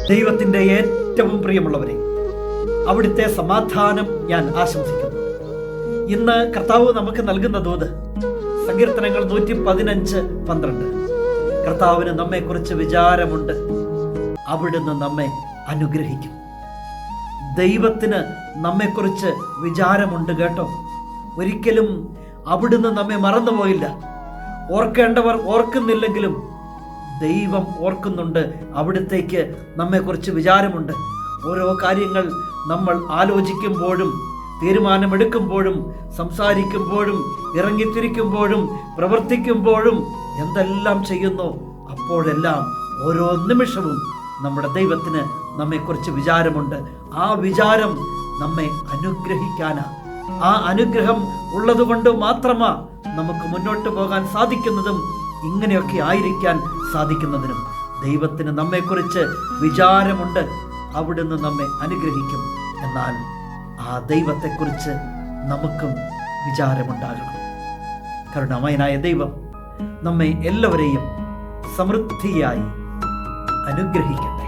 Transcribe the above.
ദൈവത്തിൻ്റെ ഏറ്റവും പ്രിയമുള്ളവരെ, അവിടുത്തെ സമാധാനം ഞാൻ ആശംസിക്കുന്നു. ഇന്ന് കർത്താവ് നമുക്ക് നൽകുന്ന ദൂത് സങ്കീർത്തനങ്ങൾ 115:12. കർത്താവിന് നമ്മെക്കുറിച്ച് വിചാരമുണ്ട്, അവിടുന്ന് നമ്മെ അനുഗ്രഹിക്കും. ദൈവത്തിന് നമ്മെക്കുറിച്ച് വിചാരമുണ്ട് കേട്ടോ. ഒരിക്കലും അവിടുന്ന് നമ്മെ മറന്നുപോയില്ല. ഓർക്കേണ്ടവർ ഓർക്കുന്നില്ലെങ്കിലും ദൈവം ഓർക്കുന്നുണ്ട്. അവിടുത്തേക്ക് നമ്മെക്കുറിച്ച് വിചാരമുണ്ട്. ഓരോ കാര്യങ്ങൾ നമ്മൾ ആലോചിക്കുമ്പോഴും തീരുമാനമെടുക്കുമ്പോഴും സംസാരിക്കുമ്പോഴും ഇറങ്ങിത്തിരിക്കുമ്പോഴും പ്രവർത്തിക്കുമ്പോഴും എന്തെല്ലാം ചെയ്യുന്നു, അപ്പോഴെല്ലാം ഓരോ നിമിഷവും നമ്മുടെ ദൈവത്തിന് നമ്മെക്കുറിച്ച് വിചാരമുണ്ട്. ആ വിചാരം നമ്മെ അനുഗ്രഹിക്കാനാ. ആ അനുഗ്രഹം ഉള്ളതുകൊണ്ട് മാത്രമാ നമുക്ക് മുന്നോട്ട് പോകാൻ സാധിക്കുന്നതും ഇങ്ങനെയൊക്കെ ആയിരിക്കാൻ സാധിക്കുന്നതിനും. ദൈവത്തിന് നമ്മെക്കുറിച്ച് വിചാരമുണ്ട്, അവിടുന്ന് നമ്മെ അനുഗ്രഹിക്കും. എന്നാൽ ആ ദൈവത്തെക്കുറിച്ച് നമുക്കും വിചാരമുണ്ടാകണം. കരുണാമയനായ ദൈവം നമ്മെ എല്ലാവരെയും സമൃദ്ധിയായി അനുഗ്രഹിക്കട്ടെ.